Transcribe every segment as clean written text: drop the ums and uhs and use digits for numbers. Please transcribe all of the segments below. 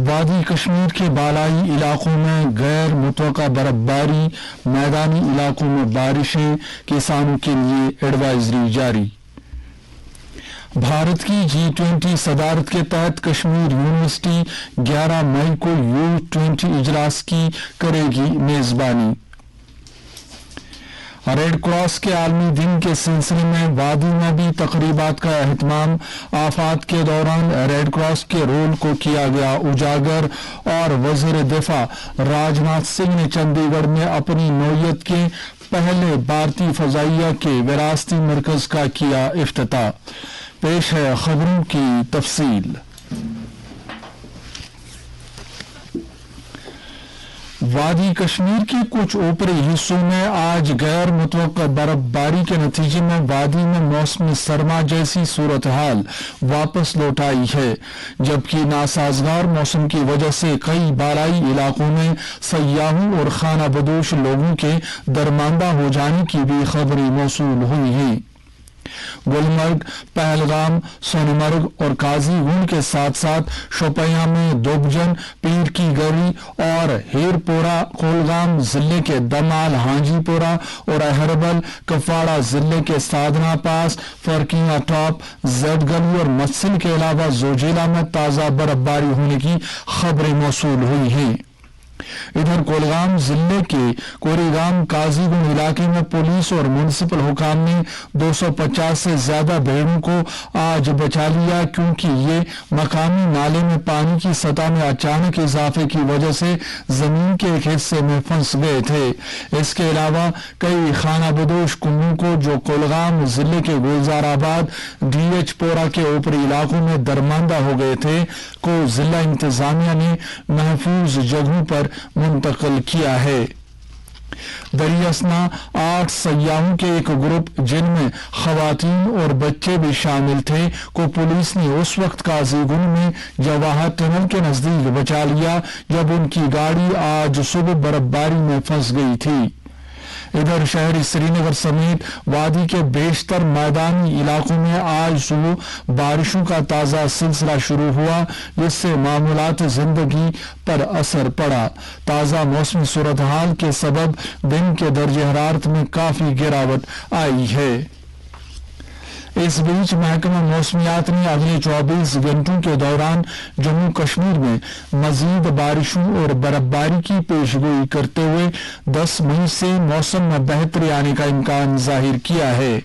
وادی کشمیر کے بالائی علاقوں میں غیر متوقع برفباری، میدانی علاقوں میں بارشیں، کسانوں کے لیے ایڈوائزری جاری۔ بھارت کی G20 صدارت کے تحت کشمیر یونیورسٹی 11 مئی کو U20 اجلاس کی کرے گی میزبانی۔ ریڈ کراس کے عالمی دن کے سلسلے میں وادی میں بھی تقریبات کا اہتمام۔ آفات کے دوران ریڈ کراس کے رول کو کیا گیا اجاگر، اور وزیر دفاع راجناتھ سنگھ نے چندی گڑھ میں اپنی نوعیت کے پہلے بھارتی فضائیہ کے وراثتی مرکز کا کیا افتتاح۔ پیش ہے خبروں کی تفصیل۔ وادی کشمیر کے کچھ اوپری حصوں میں آج غیر متوقع برف باری کے نتیجے میں وادی میں موسم سرما جیسی صورتحال واپس لوٹ آئی ہے، جبکہ ناسازگار موسم کی وجہ سے کئی بالائی علاقوں میں سیاحوں اور خانہ بدوش لوگوں کے درماندہ ہو جانے کی بھی خبریں موصول ہوئی ہیں۔ گلمرگ، پہلگام، سونمرگ اور قاضی گنڈ کے ساتھ ساتھ شوپیاں میں دوبجن، پیر کی گری اور ہیر پورہ، کولگام ضلع کے دمال، ہانجی پورہ اور اہربل، کپواڑہ ضلع کے سادنا پاس، فرکینہ ٹاپ، زیڈ گلی اور متسل کے علاوہ زوجیلا میں تازہ برف باری ہونے کی خبریں موصول ہوئی ہیں۔ ادھر کولگام ضلع کے کوریگام قاضی گنڈ علاقے میں پولیس اور میونسپل حکام نے 250 سے زیادہ بھیڑوں کو آج بچا لیا، کیونکہ یہ مقامی نالے میں پانی کی سطح میں اچانک اضافے کی وجہ سے زمین کے ایک حصے میں پھنس گئے تھے۔ اس کے علاوہ کئی خانہ بدوش کنبوں کو جو کولگام ضلع کے گلزار آباد، ڈی ایچ پورہ کے اوپری علاقوں میں درماندہ ہو گئے تھے، کو ضلع انتظامیہ نے محفوظ جگہوں پر منتقل کیا ہے۔ دریاسنا 8 سیاحوں کے ایک گروپ، جن میں خواتین اور بچے بھی شامل تھے، کو پولیس نے اس وقت قاضی گنڈ میں جواہر ٹنل کے نزدیک بچا لیا جب ان کی گاڑی آج صبح برف باری میں پھنس گئی تھی۔ ادھر شہری سری نگر سمیت وادی کے بیشتر میدانی علاقوں میں آج صبح بارشوں کا تازہ سلسلہ شروع ہوا، جس سے معمولات زندگی پر اثر پڑا۔ تازہ موسمی صورتحال کے سبب دن کے درجہ حرارت میں کافی گراوٹ آئی ہے۔ اس بیچ محکمہ موسمیات نے اگلے 24 گھنٹوں کے دوران جموں کشمیر میں مزید بارشوں اور برف باری کی پیشگوئی کرتے ہوئے 10 مئی سے موسم میں بہتری آنے کا امکان ظاہر کیا ہے۔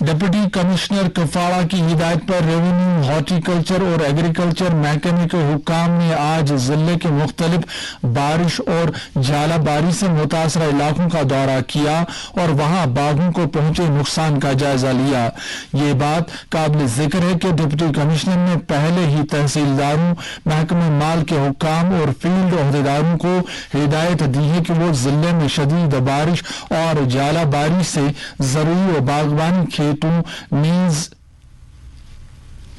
ڈپٹی کمشنر کپواڑہ کی ہدایت پر ریونیو، ہارٹی کلچر اور ایگریکلچر محکمے کے حکام نے آج ضلع کے مختلف بارش اور ژالہ باری سے متاثرہ علاقوں کا دورہ کیا اور وہاں باغوں کو پہنچے نقصان کا جائزہ لیا۔ یہ بات قابل ذکر ہے کہ ڈپٹی کمشنر نے پہلے ہی تحصیلداروں، محکمہ مال کے حکام اور فیلڈ عہدیداروں کو ہدایت دی ہے کہ وہ ضلع میں شدید بارش اور ژالہ باری سے زرعی و باغبانی کھیتوں نیز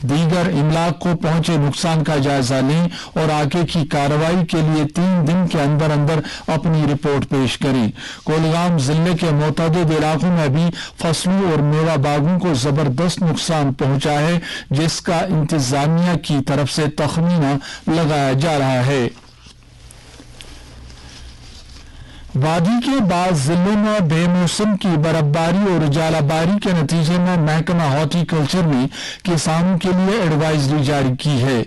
دیگر املاک کو پہنچے نقصان کا جائزہ لیں اور آگے کی کارروائی کے لیے 3 دن کے اندر اندر اپنی رپورٹ پیش کریں۔ کولگام ضلع کے متعدد علاقوں میں بھی فصلوں اور میوہ باغوں کو زبردست نقصان پہنچا ہے، جس کا انتظامیہ کی طرف سے تخمینہ لگایا جا رہا ہے۔ وادی کے بعض ضلعوں میں بے موسم کی برف باری اور ژالہ باری کے نتیجے میں محکمہ ہارٹی کلچر نے کسانوں کے لیے ایڈوائزری جاری کی ہے۔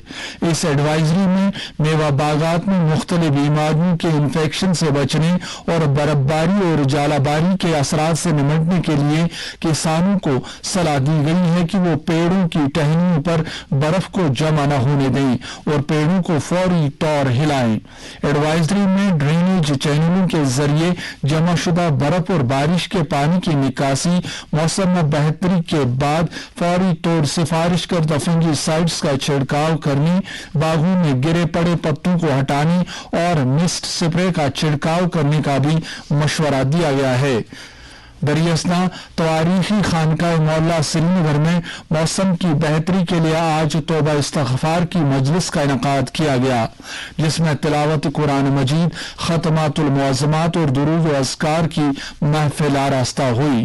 اس ایڈوائزری میں میوہ باغات میں مختلف بیماریوں کے انفیکشن سے بچنے اور برف باری اور ژالہ باری کے اثرات سے نمٹنے کے لیے کسانوں کو صلاح دی گئی ہے کہ وہ پیڑوں کی ٹہنیوں پر برف کو جمع نہ ہونے دیں اور پیڑوں کو فوری طور ہلائیں۔ ایڈوائزری میں ڈرینیج چینلوں کے ذریعے جمع شدہ برف اور بارش کے پانی کی نکاسی، موسم میں بہتری کے بعد فوری طور سفارش کردہ فنگی سائڈز کا چھڑکاؤ کرنے، باغوں میں گرے پڑے پتوں کو ہٹانے اور مسٹ سپرے کا چھڑکاؤ کرنے کا بھی مشورہ دیا گیا ہے۔ دریاسنا تواریخی خانقاہ مولا سری نگر میں موسم کی بہتری کے لیے آج توبہ استغفار کی مجلس کا انعقاد کیا گیا، جس میں تلاوت قرآن مجید، ختمات المعظمات اور درود و اذکار کی محفل آراستہ ہوئی۔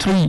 3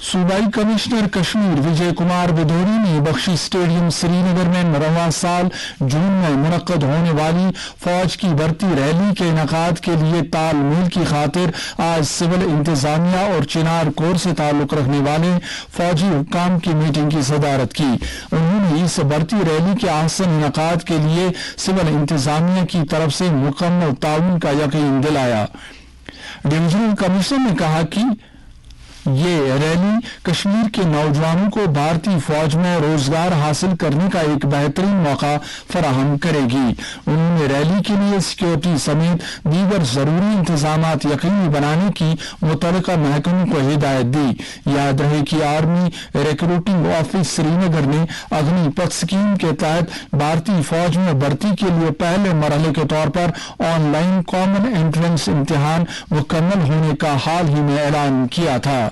صوبائی کمشنر کشمیر وجے کمار بدوری نے بخشی اسٹیڈیم سری نگر میں رواں سال جون میں منعقد ہونے والی فوج کی بھرتی ریلی کے انعقاد کے لیے تال میل کی خاطر آج سول انتظامیہ اور چنار کور سے تعلق رکھنے والے فوجی حکام کی میٹنگ کی صدارت کی. انہوں نے اس بھرتی ریلی کے احسن انعقاد کے لیے سول انتظامیہ کی طرف سے مکمل تعاون کا یقین دلایا. ڈویژنل کمشنر نے کہا کہ یہ ریلی کشمیر کے نوجوانوں کو بھارتی فوج میں روزگار حاصل کرنے کا ایک بہترین موقع فراہم کرے گی. انہوں نے ریلی کے لیے سیکورٹی سمیت دیگر ضروری انتظامات یقینی بنانے کی متعلقہ محکموں کو ہدایت دی. یاد رہے کہ آرمی ریکروٹنگ آفس سری نگر نے اگنی پتھ اسکیم کے تحت بھارتی فوج میں بھرتی کے لیے پہلے مرحلے کے طور پر آن لائن کامن انٹرنس امتحان مکمل ہونے کا حال ہی میں اعلان کیا تھا.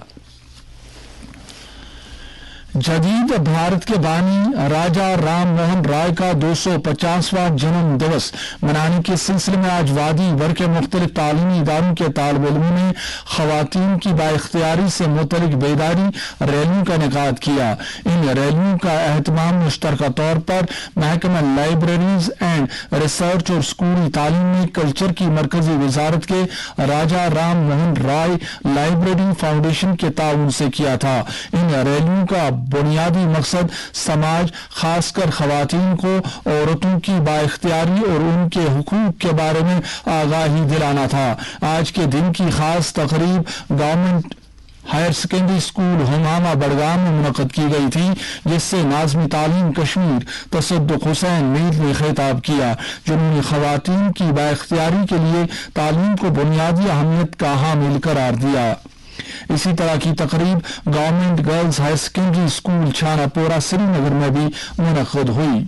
جدید بھارت کے بانی راجا رام موہن رائے کا 250واں جنم دِوس منانے کے سلسلے میں آج وادی بھر کے مختلف تعلیمی اداروں کے طالب علموں نے خواتین کی بااختیاری سے متعلق بیداری ریلیوں کا انعقاد کیا. ان ریلیوں کا اہتمام مشترکہ طور پر محکمہ لائبریریز اینڈ ریسرچ اور اسکولی تعلیم میں کلچر کی مرکزی وزارت کے راجا رام موہن رائے لائبریری فاؤنڈیشن کے تعاون سے کیا تھا. ان ریلیوں کا بنیادی مقصد سماج خاص کر خواتین کو عورتوں کی بااختیاری اور ان کے حقوق کے بارے میں آگاہی دلانا تھا. آج کے دن کی خاص تقریب government higher secondary school Humhama Budgam میں منعقد کی گئی تھی, جس سے ناظم تعلیم کشمیر تصدق حسین میر نے خطاب کیا, جنہوں نے خواتین کی بااختیاری کے لیے تعلیم کو بنیادی اہمیت کا حامل قرار دیا. اسی طرح کی تقریب government girls higher secondary school Chanapora سری نگر میں بھی منعقد ہوئی.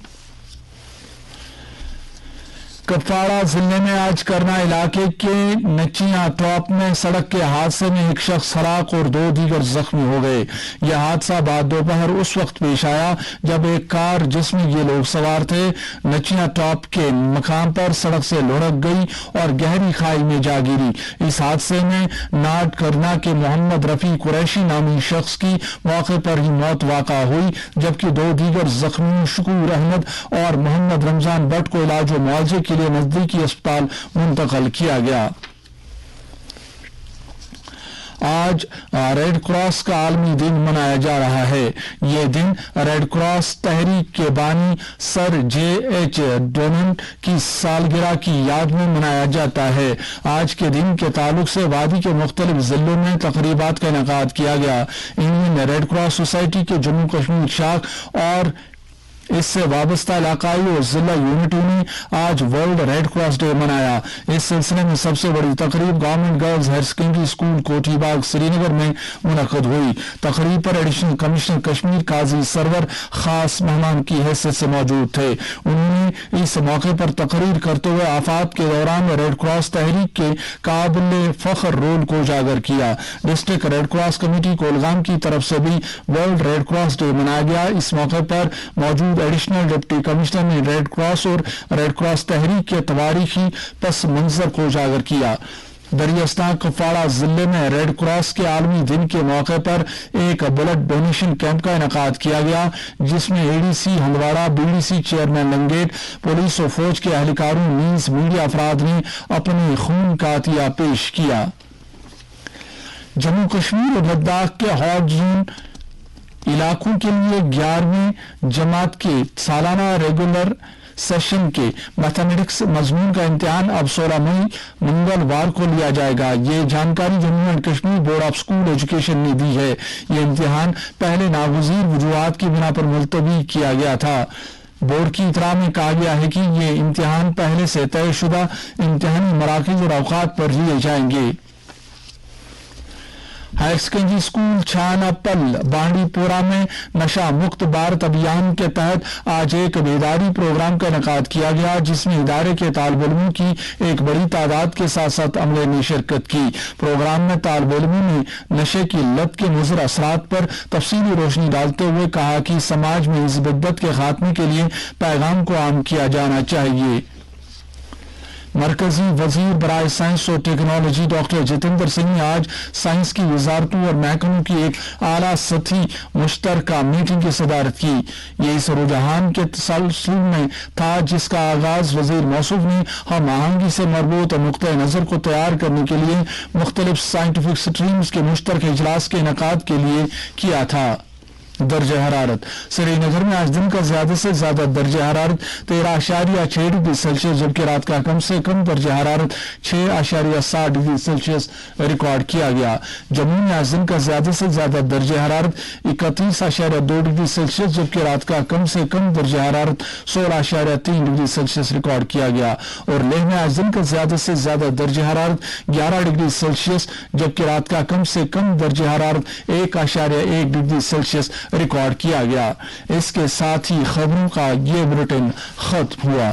کپواڑہ ضلع میں آج کرنا علاقے کے نچیاں ٹاپ میں سڑک کے حادثے میں ایک شخص ہلاک اور 2 دیگر زخمی ہو گئے. یہ حادثہ بعد دوپہر اس وقت پیش آیا جب ایک کار جس میں یہ لوگ سوار تھے نچیاں ٹاپ کے مقام پر سڑک سے لڑک گئی اور گہری کھائی میں جا گری. اس حادثے میں ناٹ کرنا کے محمد رفیع قریشی نامی شخص کی موقع پر ہی موت واقع ہوئی, جبکہ 2 دیگر زخمیوں شکور احمد اور محمد رمضان بٹ کو علاج و معالجے کے لیے نزدیکی اسپتال منتقل کیا گیا. آج ریڈ کراس کا عالمی دن منایا جا رہا ہے. یہ دن ریڈ کراس تحریک کے بانی سر JH ڈوننٹ کی سالگرہ کی یاد میں منایا جاتا ہے. آج کے دن کے تعلق سے وادی کے مختلف ضلعوں میں تقریبات کا انعقاد کیا گیا. ان میں ریڈ کراس سوسائٹی کے جموں کشمیر شاخ اور اس سے وابستہ علاقائی اور ضلع یونٹوں نے آج ورلڈ ریڈ کراس ڈے منایا. اس سلسلے میں سب سے بڑی تقریب government girls higher secondary school Kothi Bagh سری نگر میں منعقد ہوئی. تقریب پر ایڈیشنل کمشنر کشمیر قاضی سرور خاص مہمان کی حیثیت سے موجود تھے. انہوں نے اس موقع پر تقریر کرتے ہوئے آفات کے دوران ریڈ کراس تحریک کے قابل فخر رول کو اجاگر کیا. District Red Cross committee Kulgam کی طرف سے بھی ورلڈ ریڈ کراس ڈے منایا گیا. اس موقع پر موجود ایڈیشنل ڈپٹی کمشنر نے ریڈ کراس اور ریڈ کراس تحریک کے تواریخی پس منظر کو اجاگر کیا. دریاستان کپواڑہ ضلع میں ریڈ کراس کے عالمی دن کے موقع پر ایک بلڈ ڈونیشن کیمپ کا انعقاد کیا گیا, جس میں ADC Handwara, BDC chairman Langate, police و فوج کے اہلکاروں نیز میڈیا افراد نے اپنے خون کا عطیہ پیش کیا. جموں کشمیر اور لداخ کے ہاٹ زون علاقوں کے لیے 11ویں جماعت کے سالانہ ریگولر سیشن کے میتھمیٹکس مضمون کا امتحان اب 16 مئی منگلوار کو لیا جائے گا. یہ جانکاری Jammu and Kashmir board of school education نے دی ہے. یہ امتحان پہلے ناگزیر وجوہات کی بنا پر ملتوی کیا گیا تھا. بورڈ کی اطلاع میں کہا گیا ہے کہ یہ امتحان پہلے سے طے شدہ امتحانی مراکز اور اوقات پر لیے جائیں گے. ہائر سیکنڈری اسکول چھانا پل بانڈی پورہ میں نشہ مکت بھارت ابھیان کے تحت آج ایک بیداری پروگرام کا انعقاد کیا گیا, جس میں ادارے کے طالب علموں کی ایک بڑی تعداد کے ساتھ ساتھ عملے نے شرکت کی. پروگرام میں طالب علموں نے نشے کی لت کے مضر اثرات پر تفصیلی روشنی ڈالتے ہوئے کہا کہ سماج میں اس بدعت کے خاتمے کے لیے پیغام کو عام کیا جانا چاہیے. مرکزی وزیر برائے سائنس اور ٹیکنالوجی ڈاکٹر جتیندر سنگھ نے آج سائنس کی وزارتوں اور محکموں کی ایک اعلیٰ سطحی مشترکہ میٹنگ کی صدارت کی. یہ اس رجحان کے تسلسل میں تھا جس کا آغاز وزیر موصوف نے ہم آہنگی سے مربوط نقطۂ نظر کو تیار کرنے کے لیے مختلف سائنٹیفک سٹریمز کے مشترکہ اجلاس کے انعقاد کے لیے کیا تھا. درجہ حرارت سری نگر میں آج دن کا زیادہ سے زیادہ درجہ حرارت 13.6 ڈگری سیلسیس جبکہ رات کا کم سے کم درجہ حرارت 6.7 ڈگری سیلسیس ریکارڈ کیا گیا. جموں میں آج دن کا زیادہ سے زیادہ درجہ حرارت 31.2 ڈگری سیلسیس جبکہ رات کا کم سے کم درجہ حرارت 16.3 ڈگری سیلسیس ریکارڈ کیا گیا. اور لیہ میں آج دن کا زیادہ سے زیادہ درجہ حرارت 11 ڈگری سیلسیس جبکہ رات کا کم سے کم درجہ حرارت 1.1 ڈگری سیلسیس ریکارڈ کیا گیا. اس کے ساتھ ہی خبروں کا یہ بلیٹن ختم ہوا.